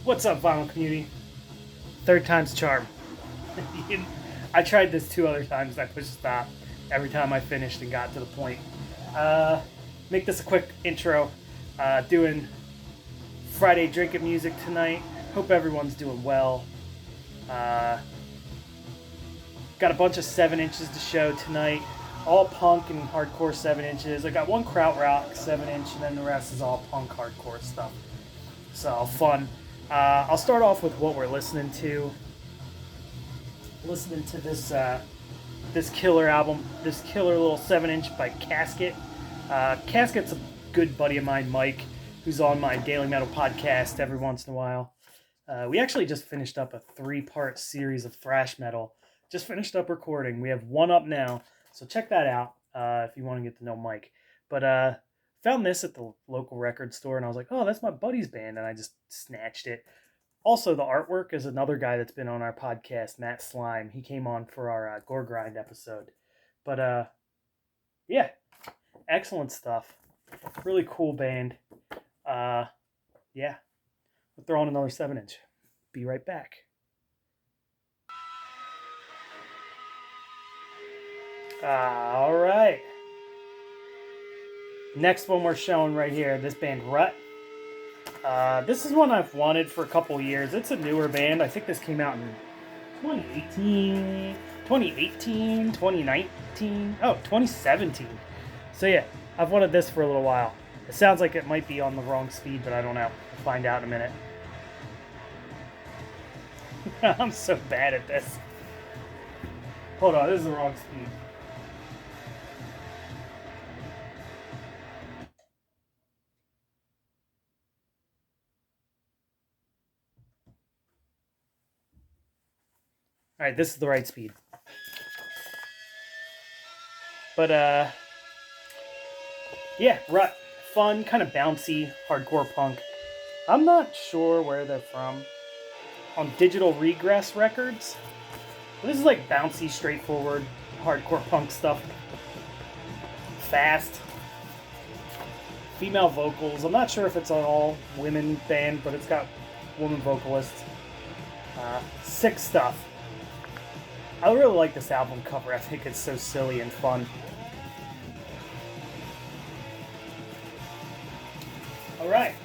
What's up, vinyl community? Third time's charm. I tried this 2 other times and I pushed stop every time I finished and got to the point. Make this a quick intro. Doing Friday drinking music tonight. Hope everyone's doing well. Got a bunch of 7 inches to show tonight. All punk and hardcore 7 inches. I got one krautrock 7 inch, and then the rest is all punk hardcore stuff. So fun. I'll start off with what we're listening to. Listening to this killer album, this killer little 7 inch by Casket. Casket's a good buddy of mine, Mike, who's on my Daily Metal podcast every once in a while. We actually just finished up a 3-part series of thrash metal. Just finished up recording. We have one up now. So check that out if you want to get to know Mike. But found this at the local record store, and I was like, oh, that's my buddy's band, and I just snatched it. Also, the artwork is another guy that's been on our podcast, Matt Slime. He came on for our Gore Grind episode. But yeah, excellent stuff. Really cool band. Yeah, we'll throw on another 7 inch. Be right back. All right. Next one we're showing right here, this band Rut. This is one I've wanted for a couple years. It's a newer band. I think this came out in 2018, 2019. Oh, 2017. So yeah, I've wanted this for a little while. It sounds like it might be on the wrong speed, but I don't know. We'll find out in a minute. I'm so bad at this. Hold on, this is the wrong speed. All right, this is the right speed. But, yeah, Rut. Fun, kind of bouncy, hardcore punk. I'm not sure where they're from. On Digital Regress Records. This is like bouncy, straightforward, hardcore punk stuff. Fast. Female vocals. I'm not sure if it's an all-women band, but it's got woman vocalists. Sick stuff. I really like this album cover. I think it's so silly and fun. Alright.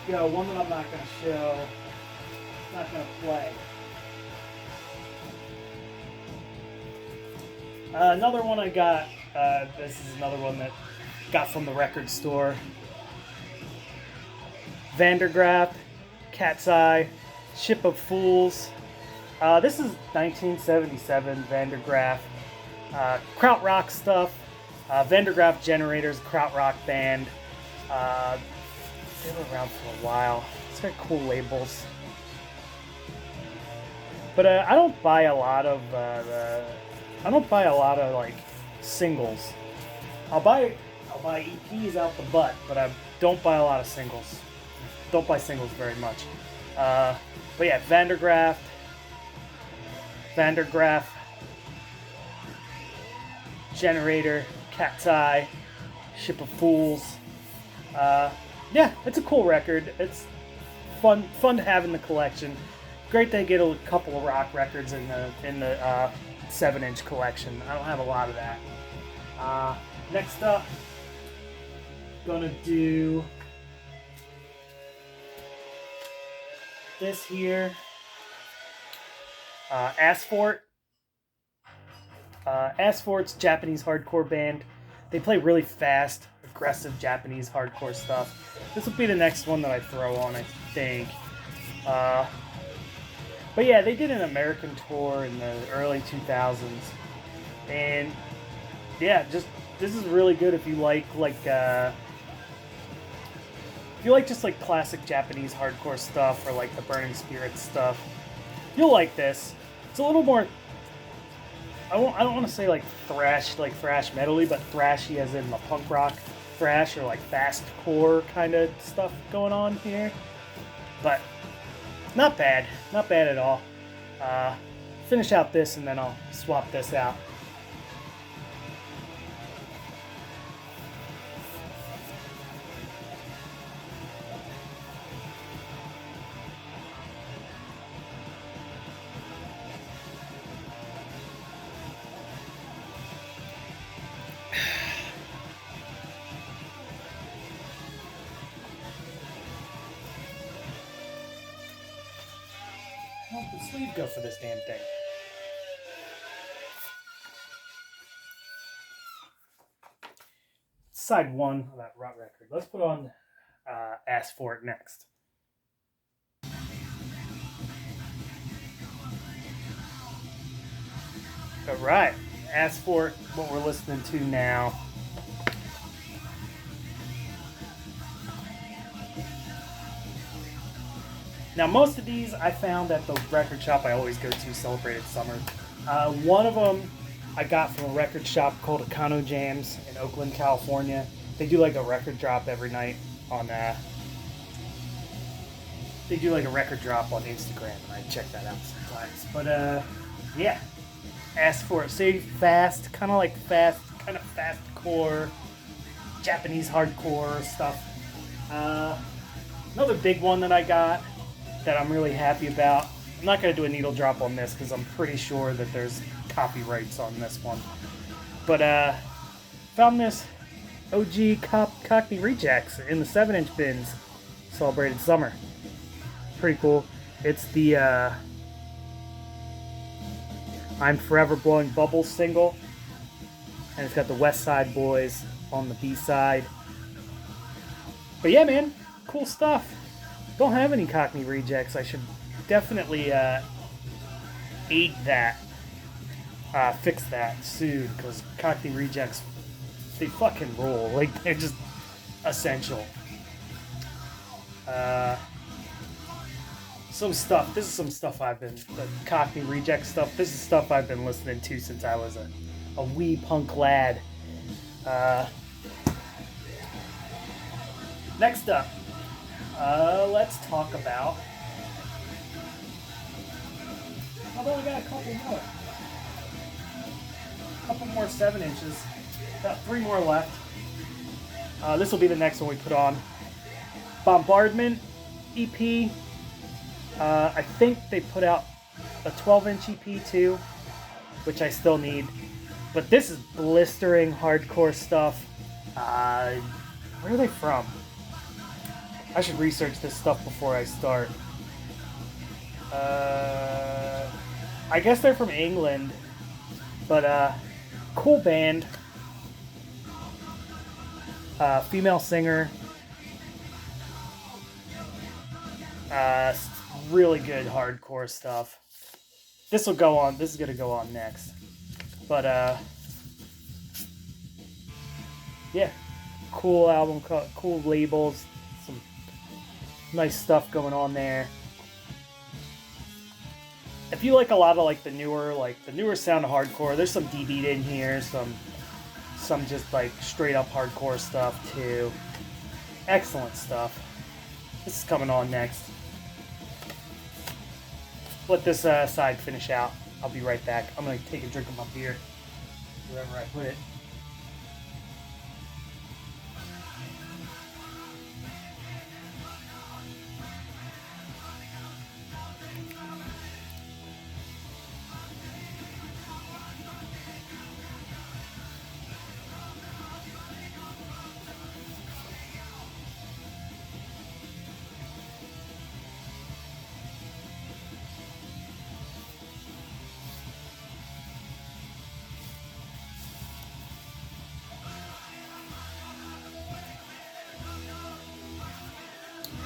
Let's go. One that I'm not going to show. Not going to play. Another one I got. This is another one that got from the record store. Vandergraaf, Cat's Eye, Ship of Fools. This is 1977 Vandergraaf. Krautrock stuff. Vandergraaf Generators, krautrock band. They were around for a while. It's got cool labels. But I don't buy a lot of like singles. I'll buy EPs out the butt, but I don't buy a lot of singles. Don't buy singles very much. But yeah, Vandergraaf, Generator, Cat's Eye, Ship of Fools. Yeah, it's a cool record. It's fun to have in the collection. Great they get a couple of rock records in the 7 inch collection. I don't have a lot of that. Next up, gonna do this here. Asphalt. Asphalt's Japanese hardcore band. They play really fast, aggressive Japanese hardcore stuff. This will be the next one that I throw on, I think. But yeah, they did an American tour in the early 2000s. And yeah, this is really good if you like just like classic Japanese hardcore stuff or like the Burning Spirits stuff. You'll like this. It's a little more, I don't want to say like thrash metally, but thrashy as in the punk rock thrash or like fast core kind of stuff going on here. But not bad at all. Finish out this and then I'll swap this out. Where did the sleeve go for this damn thing? Side one of that rot record. Let's put on Ask For It next. All right, Ask For It, what we're listening to now. Now, most of these I found at the record shop I always go to, Celebrated Summer. One of them I got from a record shop called Econo Jams in Oakland, California. They do like a record drop every night on they do like a record drop on Instagram, and I check that out sometimes. But yeah, Ask For It. Say fast, kind of fastcore, Japanese hardcore stuff. Another big one that I got that I'm really happy about. I'm not going to do a needle drop on this because I'm pretty sure that there's copyrights on this one. But found this OG Cockney Rejects in the 7-inch bins. Celebrated Summer. Pretty cool. It's the I'm Forever Blowing Bubbles single. And it's got the West Side Boys on the B-side. But yeah, man, cool stuff. Don't have any Cockney Rejects. I should definitely aid that, fix that soon, because Cockney Rejects, they fucking roll. Like, they're just essential. This is some stuff the Cockney Reject stuff, this is stuff I've been listening to since I was a wee punk lad. Next up, let's talk about, although we got a couple more 7 inches, got 3 more left. This will be the next one we put on. Bombardment EP. I think they put out a 12-inch EP too, which I still need. But this is blistering hardcore stuff. Where are they from? I should research this stuff before I start. I guess they're from England, but cool band. Female singer. Really good hardcore stuff. This will go on. This is gonna go on next. But yeah, cool album, cool labels, some nice stuff going on there. If you like a lot of the newer sound of hardcore, there's some D-beat in here, some just like straight up hardcore stuff too. Excellent stuff. This is coming on next. Let this side finish out. I'll be right back. I'm gonna take a drink of my beer wherever I put it.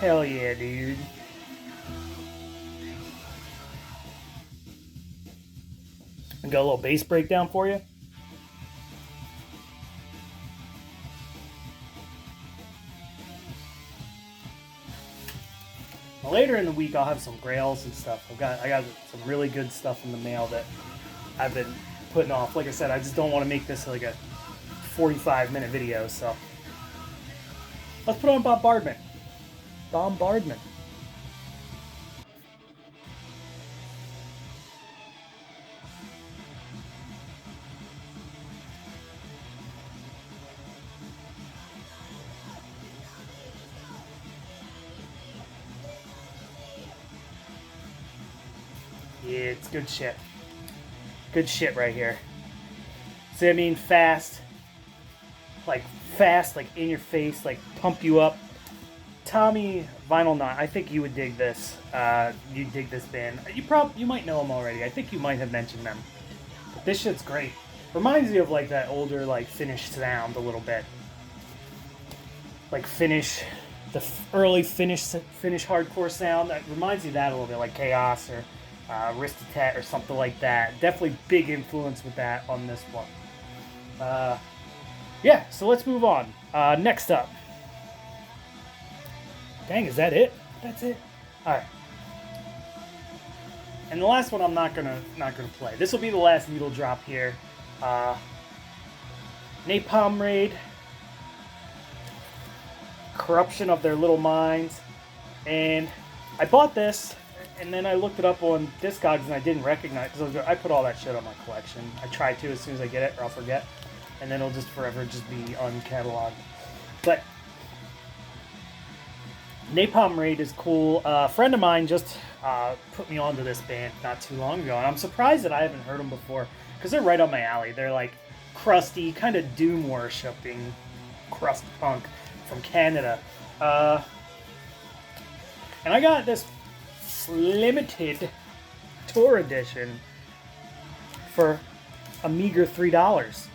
Hell yeah, dude. I got a little bass breakdown for you. Now, later in the week, I'll have some grails and stuff. I got some really good stuff in the mail that I've been putting off. Like I said, I just don't want to make this like a 45-minute video, so let's put on Bombardment. Bombardment. Yeah, it's good shit. Good shit right here. See what I mean? Fast, like in your face, like pump you up. Tommy Vinyl Knot, I think you would dig this. You dig this band. You might know them already. I think you might have mentioned them. But this shit's great. Reminds you of like that older like Finnish sound a little bit. Like Finnish, early Finnish hardcore sound. That reminds you of that a little bit, like Chaos or Ristitet or something like that. Definitely big influence with that on this one. Yeah, so let's move on. Next up. Dang, is that it? That's it. All right. And the last one I'm not gonna play. This will be the last needle drop here. Napalm Raid. Corruption of Their Little Minds. And I bought this, and then I looked it up on Discogs, and I didn't recognize it because I put all that shit on my collection. I try to as soon as I get it, or I'll forget, and then it'll just forever just be uncatalogued. But Napalm Raid is cool. A friend of mine just put me onto this band not too long ago, and I'm surprised that I haven't heard them before because they're right on my alley. They're like crusty, kind of doom worshipping crust punk from Canada. And I got this limited tour edition for a meager $3.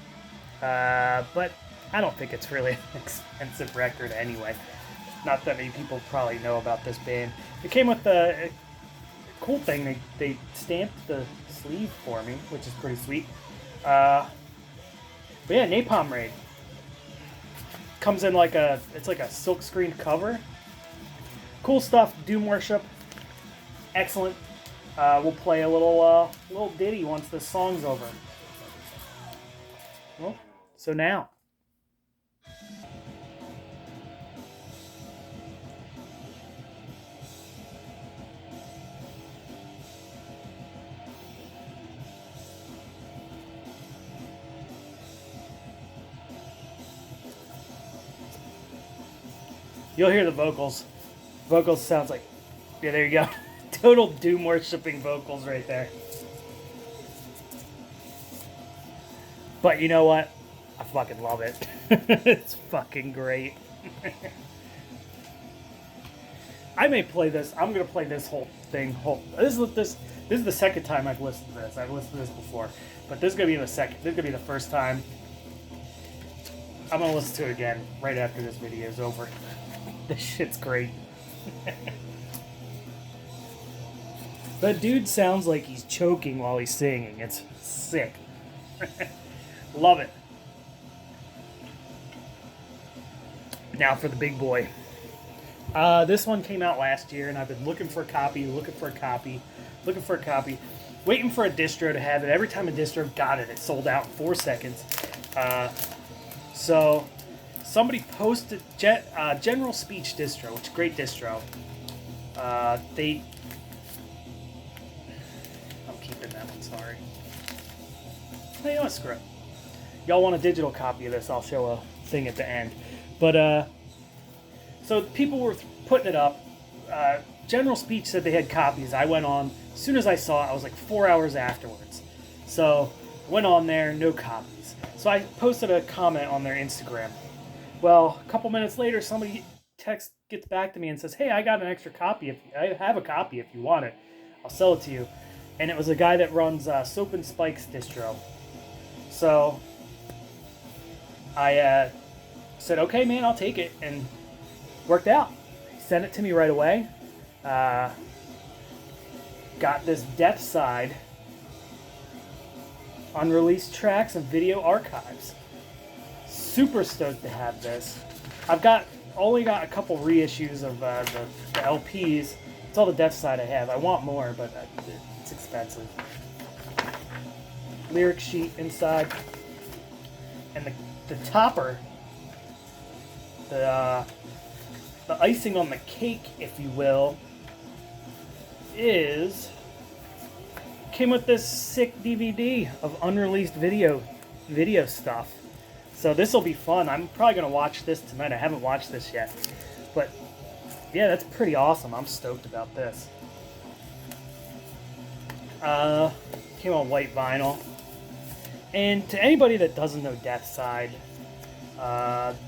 But I don't think it's really an expensive record anyway. Not that many people probably know about this band. It came with a cool thing. They stamped the sleeve for me, which is pretty sweet. But yeah, Napalm Raid. Comes in like it's like a silk screen cover. Cool stuff. Doom worship. Excellent. We'll play a little ditty once this song's over. Well, so now. You'll hear the vocals. Vocals sounds like, yeah, there you go. Total doom worshipping vocals right there. But you know what? I fucking love it. It's fucking great. I may play this. I'm gonna play this whole thing. This is the second time I've listened to this. I've listened to this before, but this is gonna be the second. This is gonna be the first time. I'm gonna listen to it again right after this video is over. This shit's great. That dude sounds like he's choking while he's singing. It's sick. Love it. Now for the big boy. This one came out last year, and I've been looking for a copy, waiting for a distro to have it. Every time a distro got it, it sold out in 4 seconds. So somebody posted General Speech distro, which is a great distro. I'm keeping that one, sorry. You know what, screw it. Y'all want a digital copy of this, I'll show a thing at the end. But, so people were putting it up. General Speech said they had copies. I went on. As soon as I saw it, I was like 4 hours afterwards. So, went on there, no copies. So I posted a comment on their Instagram. Well, a couple minutes later, somebody gets back to me and says, "Hey, I got an extra copy. I have a copy if you want it. I'll sell it to you." And it was a guy that runs Soap and Spikes distro. So I said, "Okay, man, I'll take it," and worked out. He sent it to me right away. Got this Death Side unreleased tracks and video archives. Super stoked to have this. I've only got a couple reissues of the LPs. It's all the Death Side I have. I want more, but it's expensive. Lyric sheet inside, and the topper, the icing on the cake, if you will, came with this sick DVD of unreleased video stuff. So this will be fun. I'm probably gonna watch this tonight. I haven't watched this yet, but yeah, that's pretty awesome. I'm stoked about this. Came on white vinyl. And to anybody that doesn't know Death Side,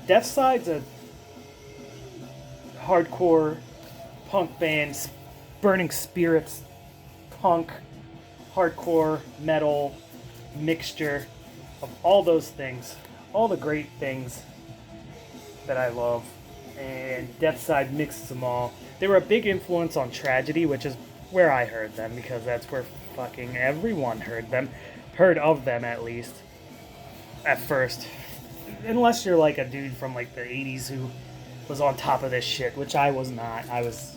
Death Side's hardcore punk bands, Burning Spirits, punk, hardcore, metal, mixture of all those things, all the great things that I love. And Deathside mixes them all. They were a big influence on Tragedy, which is where I heard them, because that's where fucking everyone heard of them at least, at first. Unless you're like a dude from like the 80s who was on top of this shit, which I was not. I was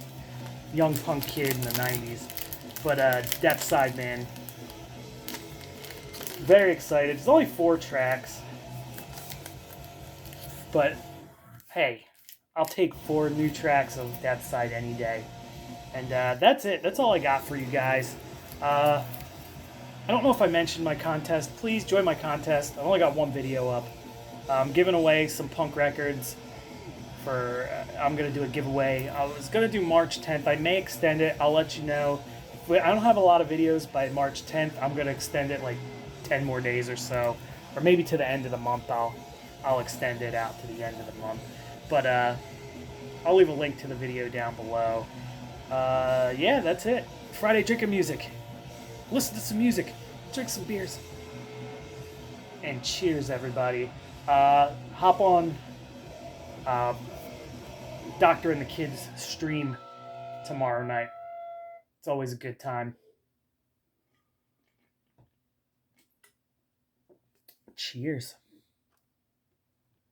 a young punk kid in the 90s. But Deathside, man, very excited. It's only 4 tracks, but hey, I'll take 4 new tracks of Deathside any day. And that's it. That's all I got for you guys. I don't know if I mentioned my contest. Please join my contest. I've only got 1 video up. I'm giving away some punk records for... I'm going to do a giveaway. I was going to do March 10th. I may extend it. I'll let you know. If I don't have a lot of videos by March 10th. I'm going to extend it like 10 more days or so. Or maybe to the end of the month I'll extend it out to the end of the month. But I'll leave a link to the video down below. Yeah, that's it. Friday drinking music. Listen to some music. Drink some beers. And cheers, everybody. Hop on Doctor and the Kids stream tomorrow night. It's always a good time. Cheers.